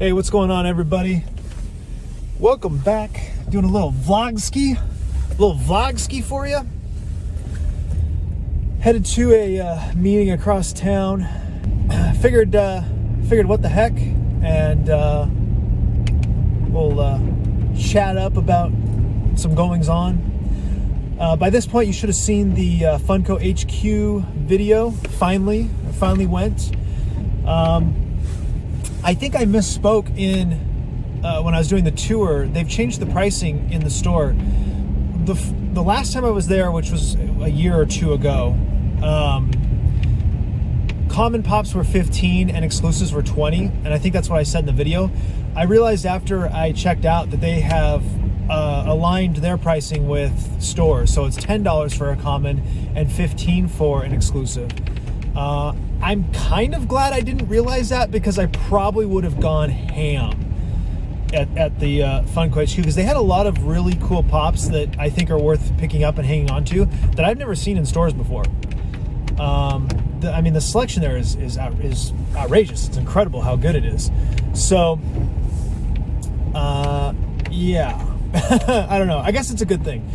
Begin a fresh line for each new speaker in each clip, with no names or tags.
Hey, what's going on, everybody? Welcome back. Doing a little Vlogski for you. Headed to a meeting across town. Figured what the heck, and we'll chat up about some goings on. By this point, you should have seen the Funko HQ video. Finally went. I think I misspoke when I was doing the tour. They've changed the pricing in the store. The last time I was there, which was a year or two ago, common pops were $15 and exclusives were $20, and I think that's what I said in the video. I realized after I checked out that they have aligned their pricing with stores, so it's $10 for a common and $15 for an exclusive. I'm kind of glad I didn't realize that, because I probably would have gone ham at the Funko HQ, because they had a lot of really cool pops that I think are worth picking up and hanging on to that I've never seen in stores before. The selection there is outrageous. It's incredible how good it is. So, yeah. I don't know. I guess it's a good thing.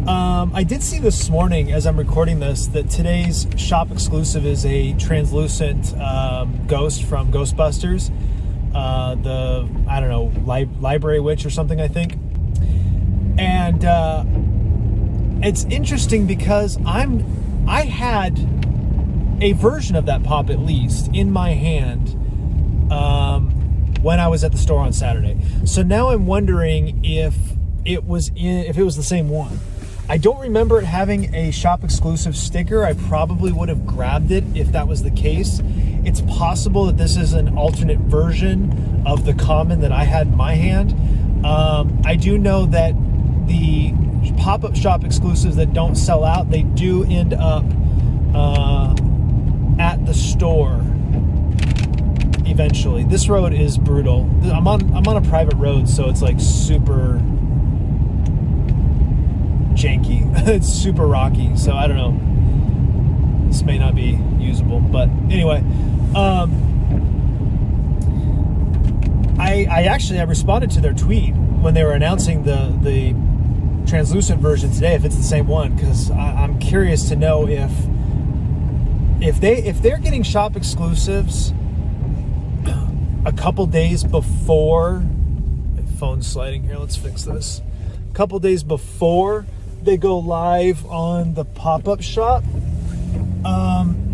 I did see this morning, as I'm recording this, that today's shop exclusive is a translucent ghost from Ghostbusters. Library Witch or something, I think. And it's interesting because I had a version of that pop, at least, in my hand when I was at the store on Saturday. So now I'm wondering if it was the same one. I don't remember it having a shop exclusive sticker. I probably would have grabbed it if that was the case. It's possible that this is an alternate version of the common that I had in my hand. I do know that the pop-up shop exclusives that don't sell out, they do end up at the store eventually. This road is brutal. I'm on a private road, so it's like super janky. It's super rocky, so I don't know. This may not be usable, but anyway, I responded to their tweet when they were announcing the translucent version today, if it's the same one, because I'm curious to know if they're getting shop exclusives a couple days before. My phone's sliding here. Let's fix this. A couple days before they go live on the pop-up shop,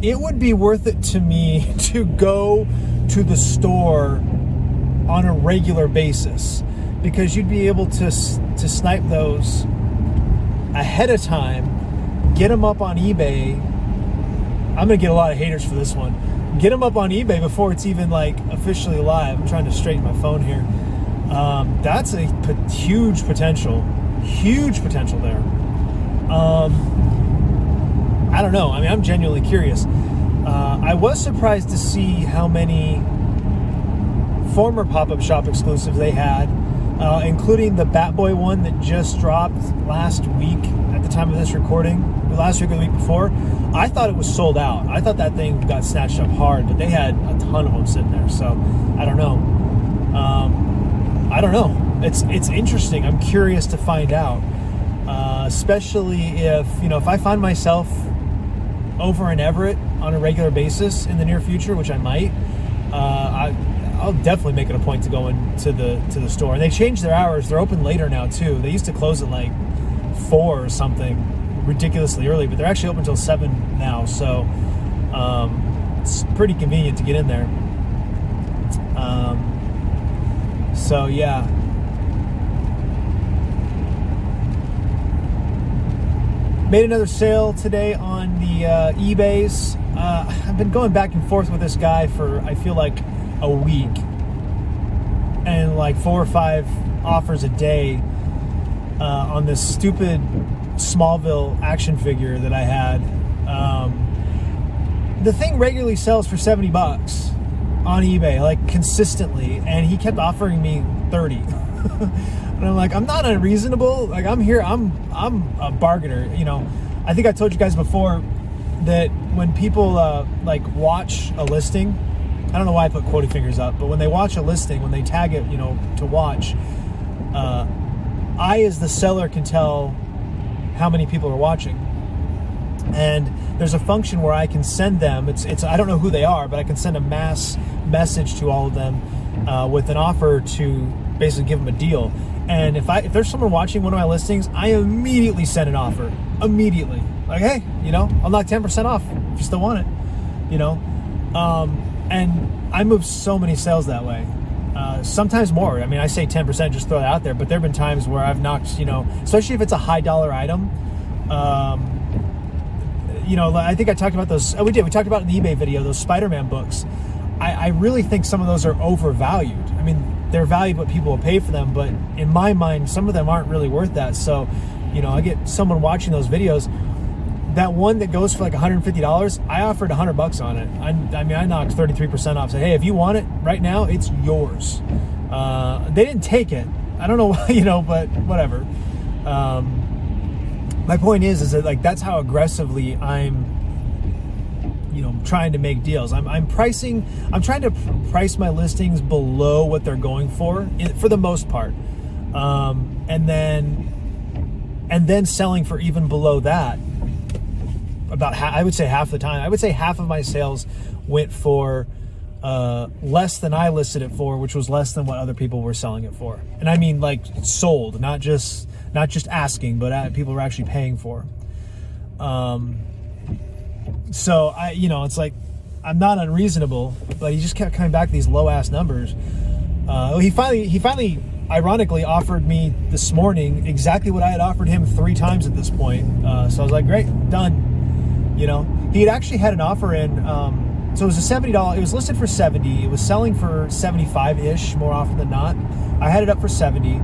it would be worth it to me to go to the store on a regular basis, because you'd be able to snipe those ahead of time, get them up on eBay. I'm gonna get a lot of haters for this one. Get them up on eBay before it's even like officially live. I'm trying to straighten my phone here. That's a huge potential there. I don't know. I mean, I'm genuinely curious. I was surprised to see how many former pop-up shop exclusives they had, including the Batboy one that just dropped last week at the time of this recording. Last week or the week before. I thought it was sold out. I thought that thing got snatched up hard, but they had a ton of them sitting there. So I don't know. It's interesting. I'm curious to find out, especially if I find myself over in Everett on a regular basis in the near future, which I might. I'll definitely make it a point to go into the store. And they changed their hours. They're open later now too. They used to close at like 4 or something, ridiculously early, but they're actually open until 7 now. So it's pretty convenient to get in there. So yeah. Made another sale today on the eBays. I've been going back and forth with this guy for, I feel like, a week, and like 4 or 5 offers a day on this stupid Smallville action figure that I had. The thing regularly sells for $70 on eBay, like consistently, and he kept offering me 30. And I'm like, I'm not unreasonable. Like, I'm a bargainer. I think I told you guys before that when people like watch a listing I don't know why I put quoting fingers up, but when they watch a listing, when they tag it, to watch, I as the seller can tell how many people are watching. And there's a function where I can send them, it's I don't know who they are, but I can send a mass message to all of them with an offer to basically give them a deal. And if there's someone watching one of my listings, I immediately send an offer. Immediately. Like, hey, I'll knock 10% off if you still want it, and I move so many sales that way. Sometimes more. I mean, I say 10%, just throw it out there, but there have been times where I've knocked, especially if it's a high dollar item. I think I talked about those. We talked about in the eBay video, those Spider-Man books. I really think some of those are overvalued. I mean, they're valued what people will pay for them, but in my mind, some of them aren't really worth that. So, I get someone watching those videos. That one that goes for like $150, I offered $100 on it. I knocked 33% off. Said, hey, if you want it right now, it's yours. They didn't take it. I don't know why, but whatever. My point is that like that's how aggressively I'm, trying to make deals. I'm trying to price my listings below what they're going for the most part, and then selling for even below that. I would say half the time. I would say half of my sales went for less than I listed it for, which was less than what other people were selling it for. And I mean like sold, not just asking, but people were actually paying for. So it's like I'm not unreasonable, but he just kept coming back to these low ass numbers. He finally ironically offered me this morning exactly what I had offered him 3 times at this point. So I was like, great, done. He had actually had an offer in, so it was a $70, it was listed for 70, it was selling for 75-ish more often than not. I had it up for 70.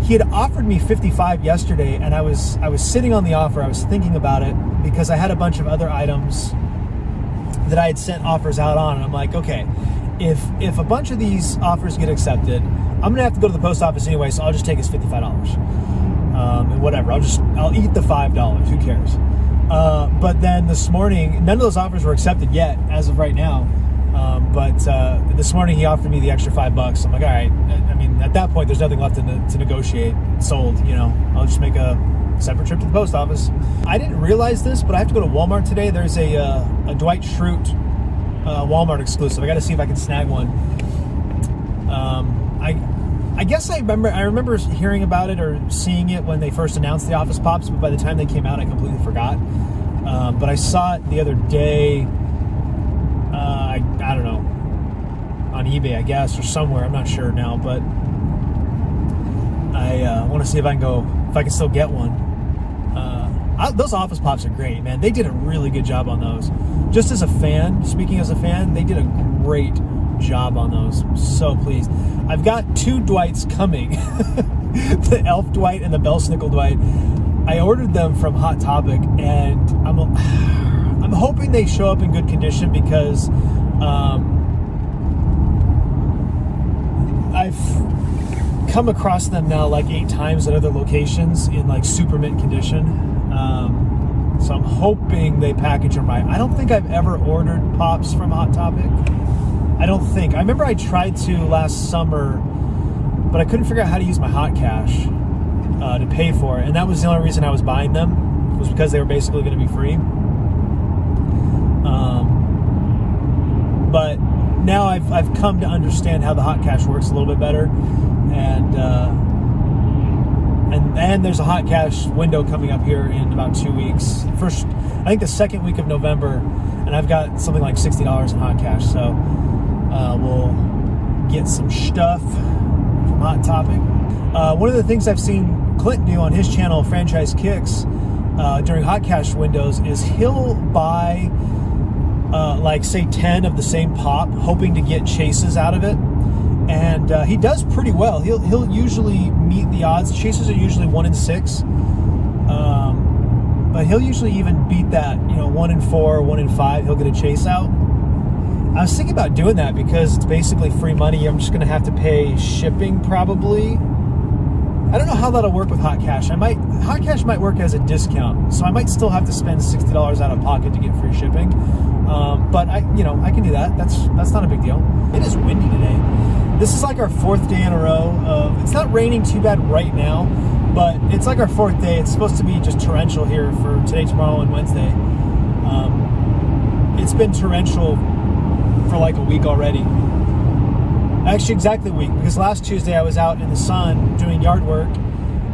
He had offered me 55 yesterday, and I was sitting on the offer. I was thinking about it because I had a bunch of other items that I had sent offers out on, and I'm like, okay, if a bunch of these offers get accepted, I'm gonna have to go to the post office anyway, so I'll just take his $55. And whatever, I'll eat the $5. Who cares? But then this morning, none of those offers were accepted yet, as of right now. But this morning he offered me the extra $5. I'm like, all right. I mean, at that point, there's nothing left to negotiate. Sold. I'll just make a separate trip to the post office. I didn't realize this, but I have to go to Walmart today. There's a Dwight Schrute Walmart exclusive. I got to see if I can snag one. I guess I remember hearing about it or seeing it when they first announced the Office Pops, but by the time they came out, I completely forgot. But I saw it the other day. I don't know, on eBay, I guess, or somewhere. I'm not sure now, but I want to see if I can still get one. Those Office Pops are great, man. They did a really good job on those. Just as a fan, speaking as a fan, they did a great job on those. So pleased. I've got 2 Dwights coming, the Elf Dwight and the Belsnickel Dwight. I ordered them from Hot Topic, and I'm hoping they show up in good condition because I've come across them now like 8 times at other locations in like super mint condition. So I'm hoping they package them right. I don't think I've ever ordered Pops from Hot Topic. I don't think. I remember I tried to last summer, but I couldn't figure out how to use my hot cash to pay for it. And that was the only reason I was buying them, was because they were basically going to be free. But now I've come to understand how the hot cash works a little bit better, and there's a hot cash window coming up here in about 2 weeks. I think the second week of November, and I've got something like $60 in hot cash. So we'll get some stuff from Hot Topic. One of the things I've seen Clint do on his channel, Franchise Kicks, during hot cash windows is he'll buy like say 10 of the same pop, hoping to get chases out of it, and he does pretty well. He'll usually meet the odds. Chases are usually 1 in 6, but he'll usually even beat that. 1 in 4, 1 in 5, he'll get a chase out. I was thinking about doing that because it's basically free money. I'm just going to have to pay shipping probably, I don't know how that'll work with Hot Cash. Hot Cash might work as a discount, so I might still have to spend $60 out of pocket to get free shipping. But I can do that. That's not a big deal. It is windy today. This is like our 4th day in a row of, it's not raining too bad right now, but it's like our 4th day. It's supposed to be just torrential here for today, tomorrow, and Wednesday. It's been torrential for like a week already. Actually, exactly a week, because last Tuesday I was out in the sun doing yard work,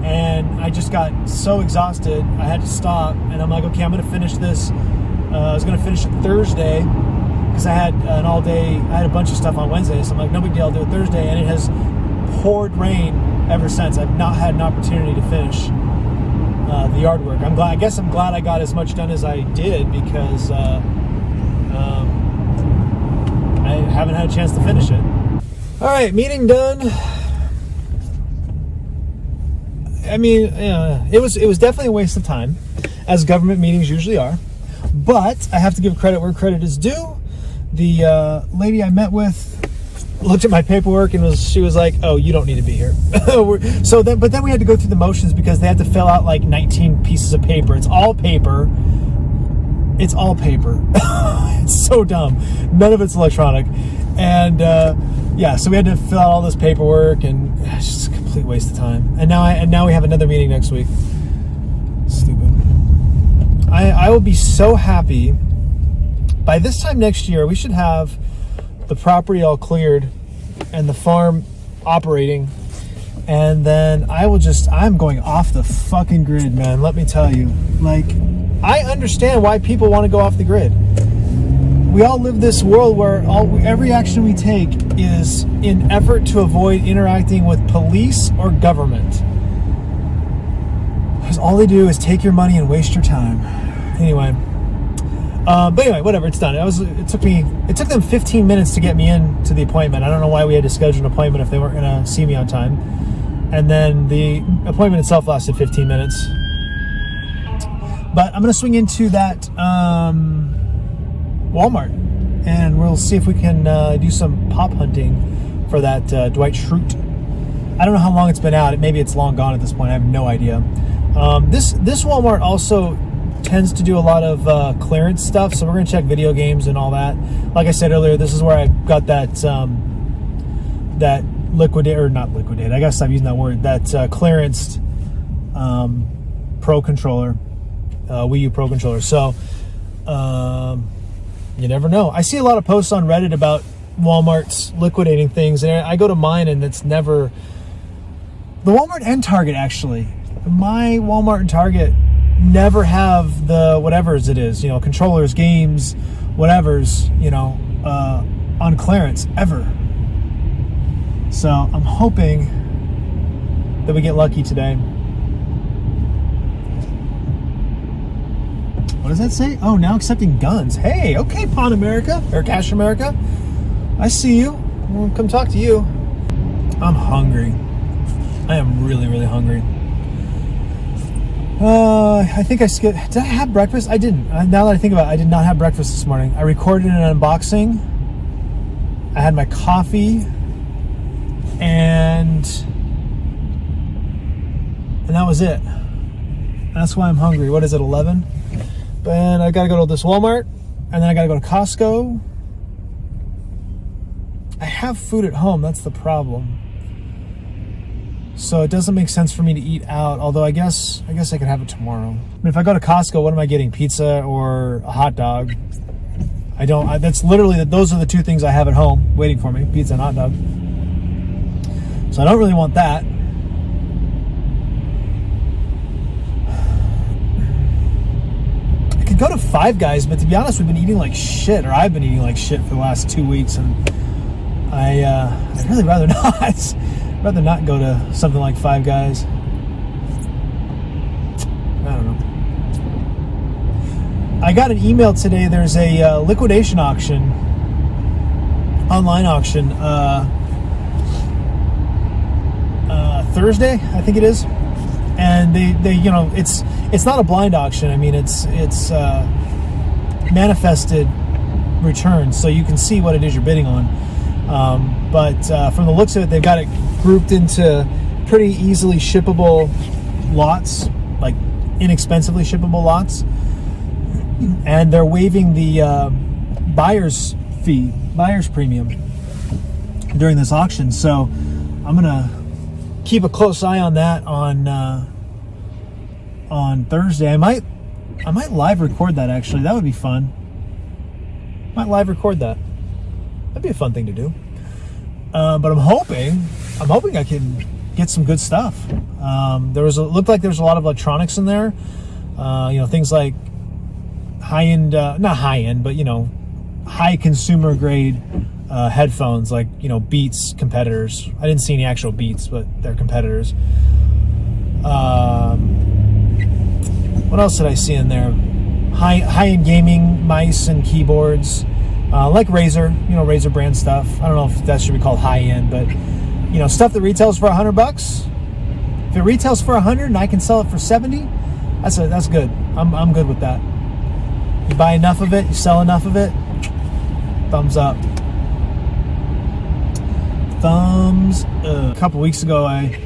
and I just got so exhausted I had to stop, and I'm like, okay, I'm going to finish this. I was going to finish it Thursday because I had I had a bunch of stuff on Wednesday, so I'm like, no big deal, I'll do it Thursday, and it has poured rain ever since. I've not had an opportunity to finish the yard work. I guess I'm glad I got as much done as I did, because I haven't had a chance to finish it. All right, meeting done. I mean, it was definitely a waste of time, as government meetings usually are. But I have to give credit where credit is due. The lady I met with looked at my paperwork and she was like, "Oh, you don't need to be here." But then we had to go through the motions because they had to fill out like 19 pieces of paper. It's all paper. It's all paper. It's so dumb. None of it's electronic. And so we had to fill out all this paperwork, and it's just a complete waste of time. And now we have another meeting next week. Stupid. I will be so happy. By this time next year, we should have the property all cleared and the farm operating. And then I'm going off the fucking grid, man. Let me tell you. Like, I understand why people want to go off the grid. We all live this world where every action we take is in effort to avoid interacting with police or government. Because all they do is take your money and waste your time. Anyway. But anyway, whatever, it's done. It took them 15 minutes to get me into the appointment. I don't know why we had to schedule an appointment if they weren't going to see me on time. And then the appointment itself lasted 15 minutes. But I'm going to swing into that Walmart, and we'll see if we can do some pop hunting for that Dwight Schrute. I don't know how long it's been out. Maybe it's long gone at this point. I have no idea. This Walmart also tends to do a lot of clearance stuff, so we're going to check video games and all that. Like I said earlier, this is where I got that not liquidate, I gotta stop using that word, that clearanced Pro controller, Wii U Pro controller. So you never know. I see a lot of posts on Reddit about Walmart's liquidating things, and I go to mine and it's never the Walmart and Target. Actually, my Walmart and Target never have the whatevers it is, controllers, games, whatevers, on clearance ever. So I'm hoping that we get lucky today. What does that say? Oh, now accepting guns. Hey, okay, Pawn America, or Cash America. I see you. I'll come talk to you. I'm hungry. I am really, really hungry. I think I skipped. Did I have breakfast? I didn't. Now that I think about it, I did not have breakfast this morning. I recorded an unboxing. I had my coffee. And that was it. That's why I'm hungry. What is it, 11? And I gotta go to this Walmart, and then I gotta go to Costco. I have food at home, that's the problem. So it doesn't make sense for me to eat out, although I guess I could have it tomorrow. I mean, if I go to Costco, what am I getting? Pizza or a hot dog? That's literally, those are the two things I have at home waiting for me, pizza and hot dog. So I don't really want that. I could go to Five Guys, but to be honest, we've been eating like shit, or I've been eating like shit for the last 2 weeks, and I'd really rather not. I'd rather not go to something like Five Guys. I don't know. I got an email today. There's a liquidation auction, online auction, Thursday, I think it is, and they it's not a blind auction. I mean, it's manifested returns, so you can see what it is you're bidding on. But from the looks of it, they've got it grouped into pretty easily shippable lots, like inexpensively shippable lots, and they're waiving the buyer's premium during this auction. So I'm gonna keep a close eye on that on Thursday. I might live record that, actually. That would be fun. Might live record that. That'd be a fun thing to do. But I'm hoping I can get some good stuff. Looked like there was a lot of electronics in there. Things like high-end, not high-end, but high consumer grade headphones, like Beats competitors. I didn't see any actual Beats, but they're competitors. What else did I see in there? High-end gaming mice and keyboards, like Razer, Razer brand stuff. I don't know if that should be called high-end, but stuff that retails for $100. If it retails for $100 and I can sell it for $70, that's good. I'm good with that. You buy enough of it, you sell enough of it, thumbs up. Thumbs up. A couple weeks ago, I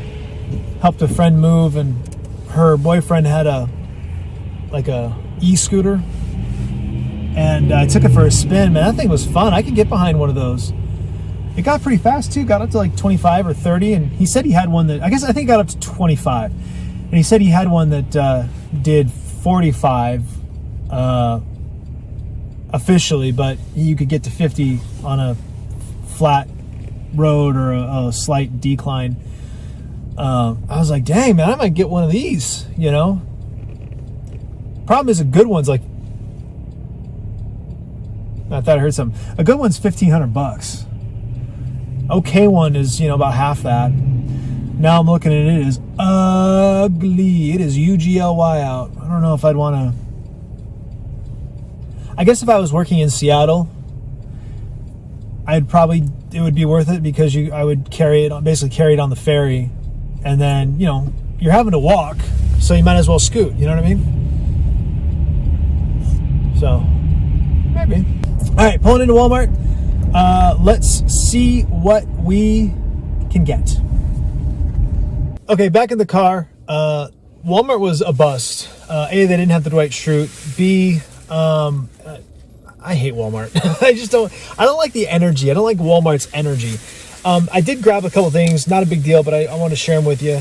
helped a friend move, and her boyfriend had a e-scooter, and I took it for a spin. Man, that thing was fun. I could get behind one of those. It got pretty fast too. Got up to like 25 or 30, and he said he had one that, I think it got up to 25, and he said he had one that did 45 officially, but you could get to 50 on a flat road or a slight decline. I was like, dang, man, I might get one of these. Problem is, a good one's like, I thought I heard something. A good one's $1,500. Okay one is, about half that. Now I'm looking at it, it is ugly. It is UGLY out. I don't know if I'd want to. I guess if I was working in Seattle, it would be worth it, because I would basically carry it on the ferry, and then, you're having to walk, so you might as well scoot, you know what I mean? So, maybe. All right, pulling into Walmart. Let's see what we can get. Okay, back in the car. Walmart was a bust. A, they didn't have the Dwight Schrute. B, I hate Walmart. I don't like the energy. I don't like Walmart's energy. I did grab a couple things, not a big deal, but I want to share them with you.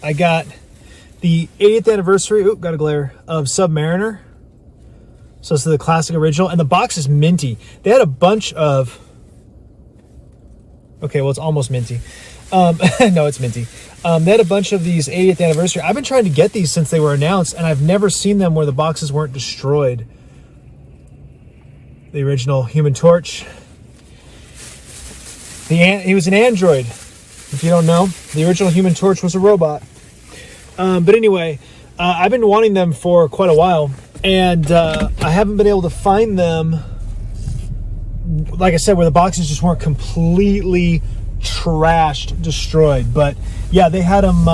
I got the 80th anniversary, got a glare, of Submariner. So it's the classic original, and the box is minty. They had a bunch of, okay, well, it's almost minty. No, it's minty. They had a bunch of these 80th anniversary. I've been trying to get these since they were announced, and I've never seen them where the boxes weren't destroyed. The original Human Torch. He was an android. If you don't know, the original Human Torch was a robot. But anyway, I've been wanting them for quite a while, and I haven't been able to find them, like I said, where the boxes just weren't completely trashed, destroyed. But yeah, they had them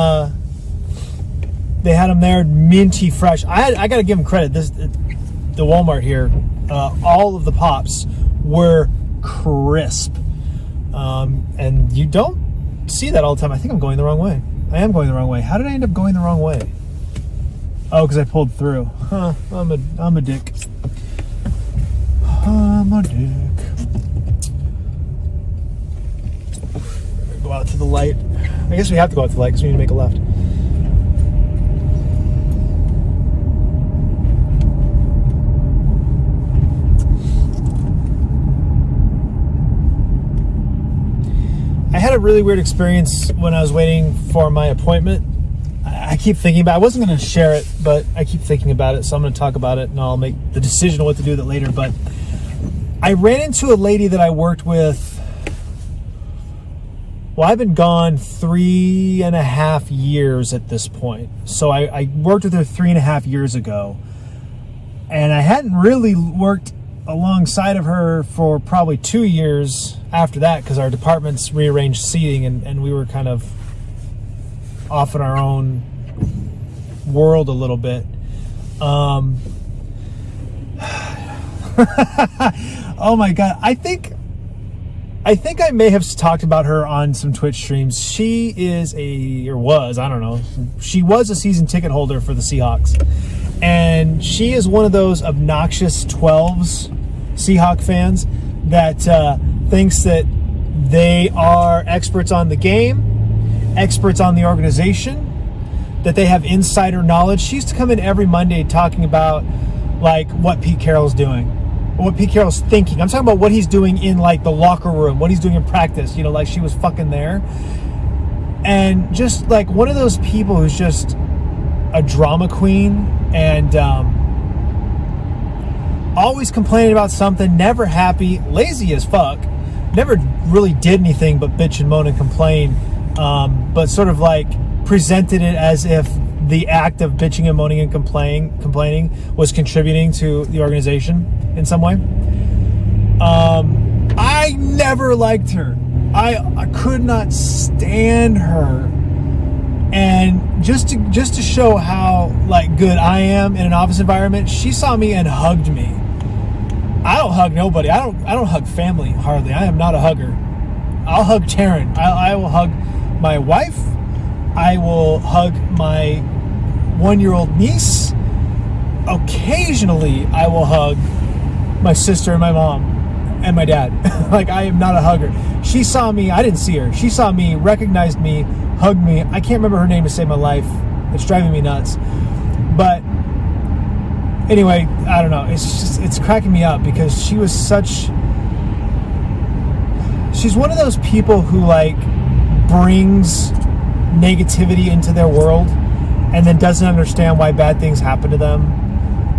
there, minty fresh. I gotta give them credit. The Walmart here, all of the pops were crisp, and you don't see that all the time. I think I'm going the wrong way. I am going the wrong way. How did I end up going the wrong way? Oh, because I pulled through. Huh, I'm a dick. I'm a dick. Go out to the light. I guess we have to go out to the light because we need to make a left. I had a really weird experience when I was waiting for my appointment. I keep thinking about it. I wasn't going to share it, but I keep thinking about it, so I'm going to talk about it, and I'll make the decision on what to do with it later. But I ran into a lady that I worked with. Well, I've been gone 3.5 years at this point. So I worked with her 3.5 years ago, and I hadn't really worked alongside of her for probably 2 years after that, because our departments rearranged seating, and we were kind of off in our own world a little bit. Oh my God. I think I think I may have talked about her on some Twitch streams. She is I don't know. She was a season ticket holder for the Seahawks. And she is one of those obnoxious 12s Seahawk fans that thinks that they are experts on the game, experts on the organization, that they have insider knowledge. She used to come in every Monday talking about like what Pete Carroll's doing, what Pete Carroll's thinking. I'm talking about what he's doing in like the locker room, what he's doing in practice, you know, like she was fucking there. And just like one of those people who's just a drama queen and always complaining about something, never happy, lazy as fuck, never really did anything but bitch and moan and complain, but sort of like presented it as if the act of bitching and moaning and complaining was contributing to the organization in some way. I never liked her. I could not stand her. And just to show how like good I am in an office environment, she saw me and hugged me. I don't hug nobody. I don't hug family hardly. I am not a hugger. I'll hug Taryn. I will hug my wife. I will hug my 1-year-old niece. Occasionally, I will hug my sister and my mom and my dad. Like, I am not a hugger. She saw me. I didn't see her. She saw me, recognized me, hugged me. I can't remember her name to save my life. It's driving me nuts. But anyway, I don't know. It's cracking me up because she was she's one of those people who like brings negativity into their world and then doesn't understand why bad things happen to them.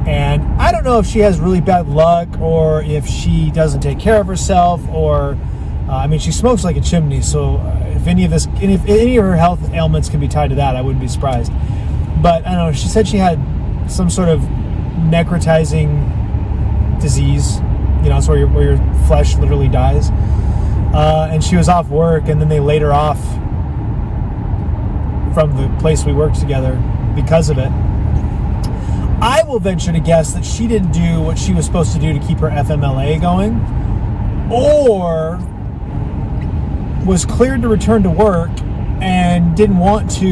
And I don't know if she has really bad luck or if she doesn't take care of herself or I mean, she smokes like a chimney, so if any of her health ailments can be tied to that, I wouldn't be surprised. But I don't know, she said she had some sort of necrotizing disease, you know, it's where your flesh literally dies. And she was off work, and then they laid her off from the place we worked together because of it. I will venture to guess that she didn't do what she was supposed to do to keep her FMLA going, or was cleared to return to work and didn't want to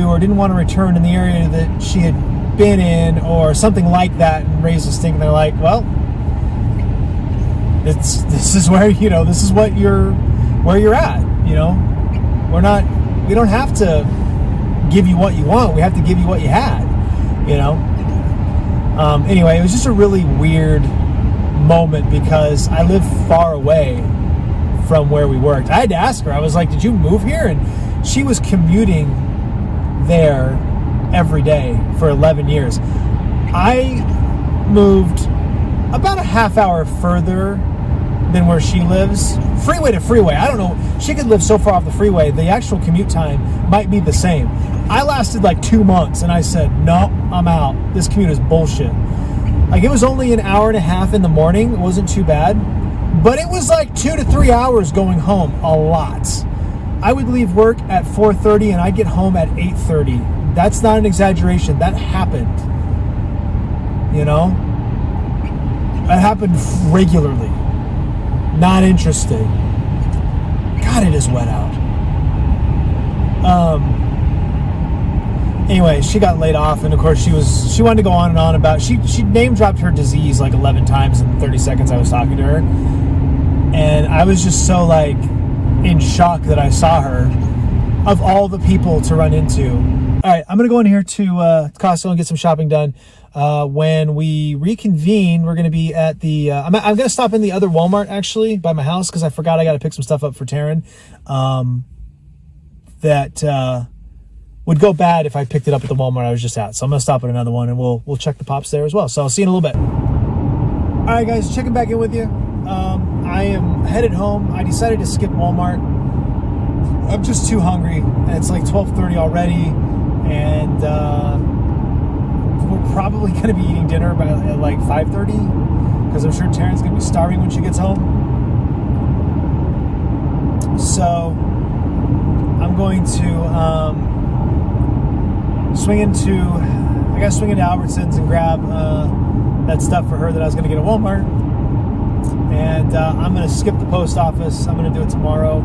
return in the area that she had been in or something like that and raised a stink. And they're like, well, this is where, you know, this is what where you're at, you know. We don't have to give you what you want. We have to give you what you had, you know. Anyway, it was just a really weird moment because I live far away from where we worked. I had to ask her. I was like, did you move here? And she was commuting there every day for 11 years. I moved about a half hour further than where she lives. Freeway to freeway. I don't know. She could live so far off the freeway. The actual commute time might be the same. I lasted like 2 months and I said, no, I'm out. This commute is bullshit. Like, it was only an hour and a half in the morning. It wasn't too bad. But it was like 2 to 3 hours going home. A lot. I would leave work at 4:30 and I'd get home at 8:30. That's not an exaggeration. That happened. You know? That happened regularly. Not interested. God, it is wet out. Anyway, she got laid off, and of course she wanted to go on and on about she name dropped her disease like 11 times in the 30 seconds I was talking to her. And I was just so like in shock that I saw her, of all the people to run into. All right, I'm gonna go in here to Costco and get some shopping done. When we reconvene, we're gonna be at the I'm gonna stop in the other Walmart actually by my house because I forgot I got to pick some stuff up for Taryn that would go bad if I picked it up at the Walmart I was just at. So I'm gonna stop at another one and we'll check the pops there as well. So I'll see you in a little bit. All right, guys, checking back in with you. I am headed home. I decided to skip Walmart. I'm just too hungry, and it's like 12:30 already, and we're probably going to be eating dinner at like 5:30 because I'm sure Taryn's going to be starving when she gets home. So I'm going to swing into Albertsons and grab that stuff for her that I was going to get at Walmart. And I'm going to skip the post office. I'm going to do it tomorrow.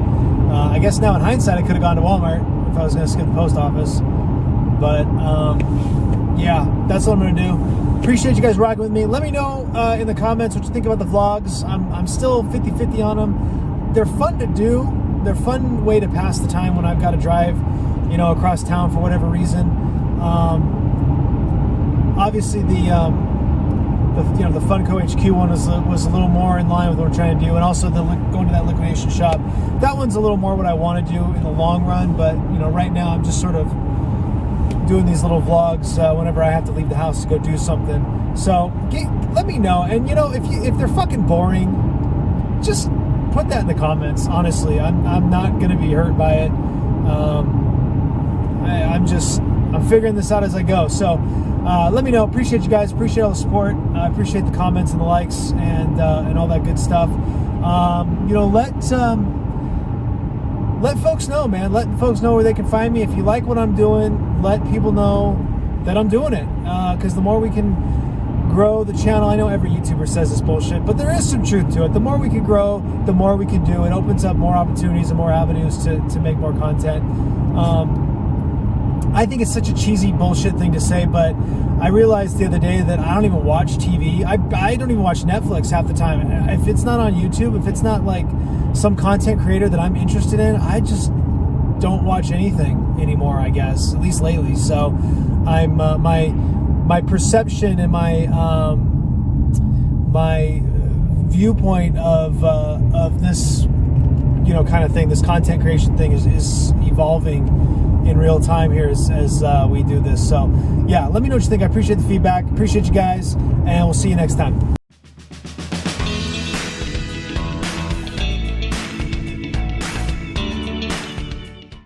I guess now in hindsight, I could have gone to Walmart if I was going to skip the post office. But yeah, that's what I'm going to do. Appreciate you guys rocking with me. Let me know in the comments what you think about the vlogs. I'm still 50-50 on them. They're fun to do. They're a fun way to pass the time when I've got to drive, across town for whatever reason. Obviously, the Funko HQ one was a little more in line with what we're trying to do, and also going to that liquidation shop. That one's a little more what I want to do in the long run. But right now I'm just sort of doing these little vlogs whenever I have to leave the house to go do something. So let me know, and if they're fucking boring, just put that in the comments. Honestly, I'm not gonna be hurt by it. I'm figuring this out as I go. So let me know. Appreciate you guys. Appreciate all the support. I appreciate the comments and the likes and all that good stuff. Let folks know, man. Let folks know where they can find me. If you like what I'm doing, let people know that I'm doing it. Because the more we can grow the channel, I know every YouTuber says this bullshit, but there is some truth to it. The more we can grow, the more we can do. It opens up more opportunities and more avenues to make more content. I think it's such a cheesy bullshit thing to say, but I realized the other day that I don't even watch TV. I don't even watch Netflix half the time. If it's not on YouTube, if it's not like some content creator that I'm interested in, I just don't watch anything anymore, I guess, at least lately. So I'm my perception and my viewpoint of this kind of thing, this content creation thing is evolving in real time here as we do this. So yeah, let me know what you think. I appreciate the feedback, appreciate you guys, and we'll see you next time.